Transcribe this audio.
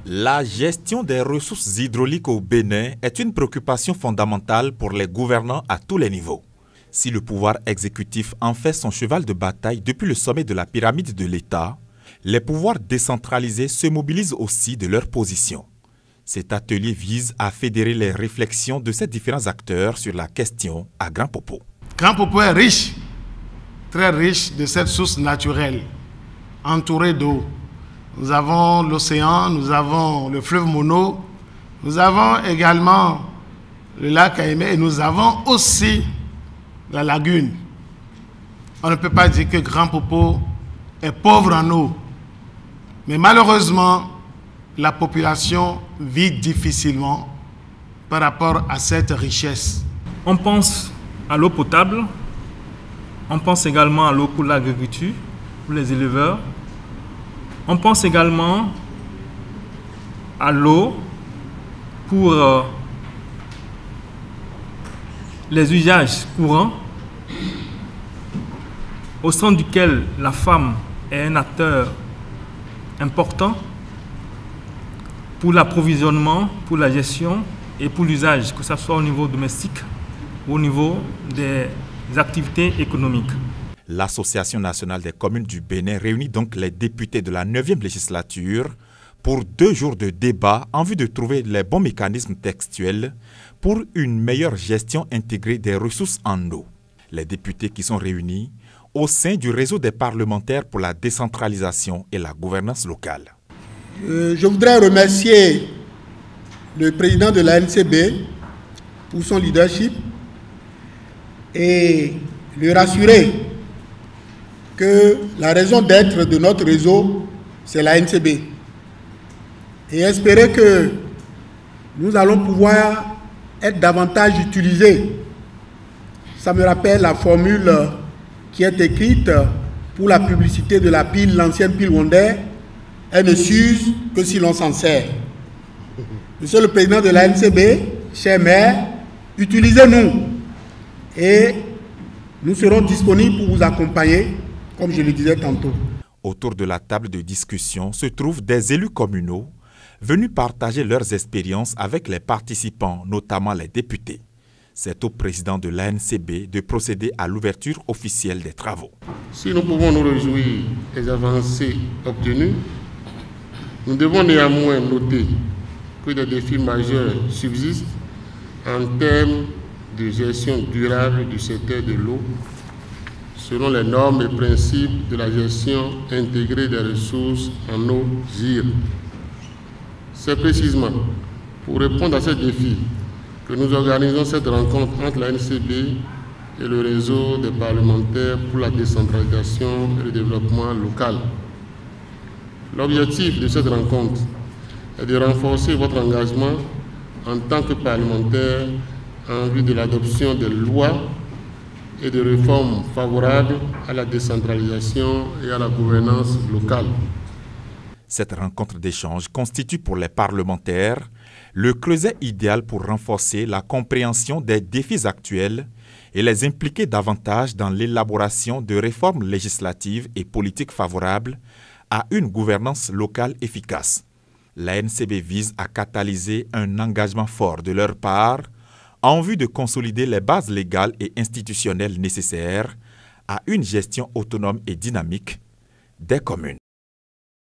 La gestion des ressources hydrauliques au Bénin est une préoccupation fondamentale pour les gouvernants à tous les niveaux. Si le pouvoir exécutif en fait son cheval de bataille depuis le sommet de la pyramide de l'État, les pouvoirs décentralisés se mobilisent aussi de leur position. Cet atelier vise à fédérer les réflexions de ces différents acteurs sur la question à Grand Popo. Grand Popo est riche, très riche de cette source naturelle, entourée d'eau. Nous avons l'océan, nous avons le fleuve Mono, nous avons également le lac Aimé et nous avons aussi la lagune. On ne peut pas dire que Grand Popo est pauvre en eau. Mais malheureusement, la population vit difficilement par rapport à cette richesse. On pense à l'eau potable, on pense également à l'eau pour l'agriculture, pour les éleveurs. On pense également à l'eau pour les usages courants, au sein duquel la femme est un acteur important pour l'approvisionnement, pour la gestion et pour l'usage, que ce soit au niveau domestique ou au niveau des activités économiques. L'Association nationale des communes du Bénin réunit donc les députés de la 9e législature pour 2 jours de débat en vue de trouver les bons mécanismes textuels pour une meilleure gestion intégrée des ressources en eau. Les députés qui sont réunis au sein du réseau des parlementaires pour la décentralisation et la gouvernance locale. Je voudrais remercier le président de la NCB pour son leadership et le rassurer que la raison d'être de notre réseau, c'est la NCB. Et espérer que nous allons pouvoir être davantage utilisés. Ça me rappelle la formule qui est écrite pour la publicité de la pile, l'ancienne pile Wonder. Elle ne s'use que si l'on s'en sert. Monsieur le président de la NCB, cher maire, utilisez-nous et nous serons disponibles pour vous accompagner, comme je le disais tantôt. Autour de la table de discussion se trouvent des élus communaux venus partager leurs expériences avec les participants, notamment les députés. C'est au président de l'ANCB de procéder à l'ouverture officielle des travaux. Si nous pouvons nous réjouir des avancées obtenues, nous devons néanmoins noter que des défis majeurs subsistent en termes de gestion durable du secteur de l'eau, selon les normes et principes de la gestion intégrée des ressources en eau GIR. C'est précisément pour répondre à ces défis que nous organisons cette rencontre entre la NCB et le réseau des parlementaires pour la décentralisation et le développement local. L'objectif de cette rencontre est de renforcer votre engagement en tant que parlementaire en vue de l'adoption de lois et de réformes favorables à la décentralisation et à la gouvernance locale. Cette rencontre d'échange constitue pour les parlementaires le creuset idéal pour renforcer la compréhension des défis actuels et les impliquer davantage dans l'élaboration de réformes législatives et politiques favorables à une gouvernance locale efficace. La NCB vise à catalyser un engagement fort de leur part en vue de consolider les bases légales et institutionnelles nécessaires à une gestion autonome et dynamique des communes.